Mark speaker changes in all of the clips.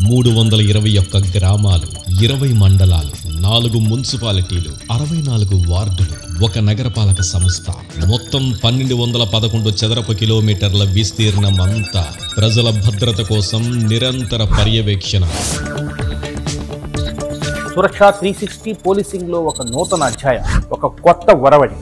Speaker 1: 321 గ్రామాలు, 20 మండలాలు, 4 మున్సిపాలిటీలు, 64 వార్డులు, ఒక నగరపాలక సంస్థ, మొత్తం 1211 చదరపు కిలోమీటర్ల విస్తీర్ణం అంతా ప్రజల భద్రత కోసం నిరంతర పర్యవేక్షణ.
Speaker 2: సురక్ష 360 పోలీసింగ్ లో ఒక నూతన అధ్యాయం, ఒక కొత్త వరవడి.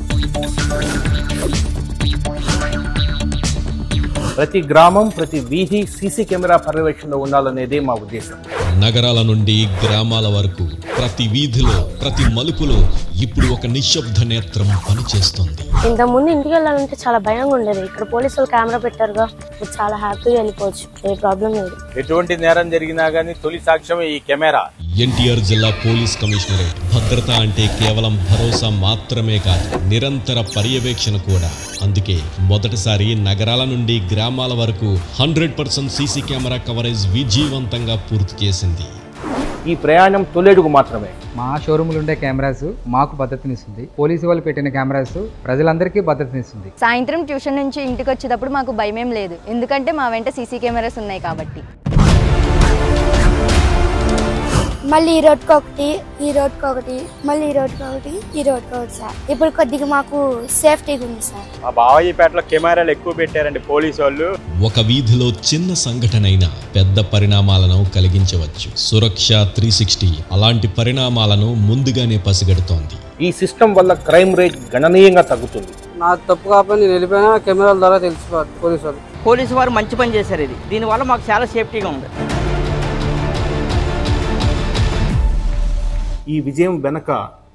Speaker 2: ప్రతి గ్రామం, ప్రతి వీధి సీసీ కెమెరా పర్యవేక్షణలో ఉండాలనేదే మా ఉద్దేశం.
Speaker 1: నగరాల నుండి గ్రామాల వరకు ప్రతి వీధిలో, ప్రతి మలుపులో ఇప్పుడు ఒక నిశ్శబ్ద నేత్రం పనిచేస్తుంది.
Speaker 3: ఇంతకుముందు ఇంటికి వెళ్ళాలంటే చాలా భయంగా ఉండేది. ఇక్కడ పోలీసులు కెమెరా పెట్టారుగా, చాలా హ్యాపీగా వెళ్ళిపోవచ్చు, ఏ ప్రాబ్లం లేదు.
Speaker 2: ఎటువంటి నేరం జరిగినా గానీ తొలి సాక్ష్యం ఈ కెమెరా.
Speaker 1: ఎన్టీఆర్ జిల్లా పోలీస్ కమిషనరేట్ భద్రత అంటే కేవలం భరోసా మాత్రమే కాదు, నిరంతర పర్యవేక్షణ కూడా. అందుకే మొదటిసారి నగరాల నుండి గ్రామాల వరకు 100% సీసీ కెమెరా కవరేజ్ విజయవంతంగా పూర్తి చేసింది.
Speaker 2: ఈ ప్రయాణం తొలెడుగు మాత్రమే.
Speaker 4: మా షోరూములు ఉండే కెమెరాస్ మాకు భద్రతనిస్తుంది. పోలీసు వాళ్ళు పెట్టిన కెమెరాస్ ప్రజలందరికీ భద్రతనిస్తుంది.
Speaker 5: సాయంత్రం ట్యూషన్ నుంచి ఇంటికి వచ్చేటప్పుడు మాకు భయమేం లేదు, ఎందుకంటే మా వెంట సీసీ కెమెరాస్ ఉన్నాయి కాబట్టి.
Speaker 6: మళ్ళీ ఈ రోడ్కి ఒకటి, ఈ రోడ్కి ఒకటి, మళ్ళీ ఈ రోడ్కి ఒకటి, ఈ రోడ్కి ఒకటి సార్. ఇప్పుడు కొద్దిగా మాకు సేఫ్టీగా ఉంది సార్.
Speaker 2: మా బావయ్యపేటలో కెమెరాలు ఎక్కువ పెట్టారండి పోలీసు వాళ్ళు.
Speaker 1: ఒక వీధిలో చిన్న సంఘటనైనా పెద్ద పరిణామాలను కలిగించవచ్చు. సురక్ష 360 అలాంటి పరిణామాలను ముందుగానే పసిగడుతోంది.
Speaker 2: ఈ సిస్టమ్ వల్ల క్రైమ్ రేట్ గణనీయంగా తగ్గుతుంది.
Speaker 7: నాకు తప్పు కాకపోతే నేను వెళ్ళిపోయినా కెమెరాల ద్వారా తెలిసిపోతుంది పోలీసు వాళ్ళు.
Speaker 8: పోలీసు వారు మంచి పని చేశారు. దీనివల్ల మాకు చాలా సేఫ్టీగా ఉంది.
Speaker 2: ఈ విజయం వెనక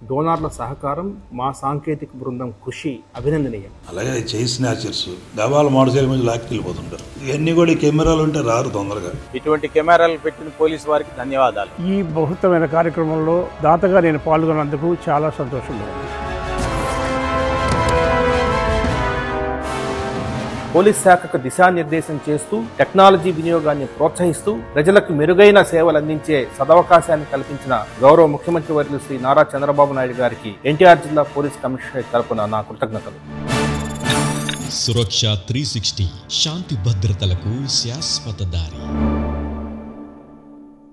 Speaker 2: డోనర్ల సహకారం, మా సాంకేతిక బృందం కృషి అభినందనీయం.
Speaker 9: అలాగే చైన్ స్నాచర్స్, దవాల మోటార్సైకిల్ మీద లాక్కెళ్ళిపోతుంటారు. ఇవన్నీ కూడా కెమెరాలు ఉంటే రారు తొందరగా.
Speaker 2: ఇటువంటి కెమెరాలు పెట్టిన పోలీసు వారికి ధన్యవాదాలు.
Speaker 10: ఈ బహుత్తమైన కార్యక్రమంలో దాతగా నేను పాల్గొన్నందుకు చాలా సంతోషంగా ఉంది. పోలీస్ శాఖకు దిశానిర్దేశం చేస్తూ, టెక్నాలజీ వినియోగాన్ని ప్రోత్సహిస్తూ, ప్రజలకు మెరుగైన సేవలు అందించే సదవకాశాన్ని కల్పించిన గౌరవ ముఖ్యమంత్రి వర్యులు శ్రీ నారా చంద్రబాబు నాయుడు గారికి ఎన్టీఆర్ జిల్లా పోలీస్ కమిషనరేట్ తరపున నా కృతజ్ఞతలు.
Speaker 1: సురక్ష 360 శాంతి భద్రతలకు శాశ్వత దారి.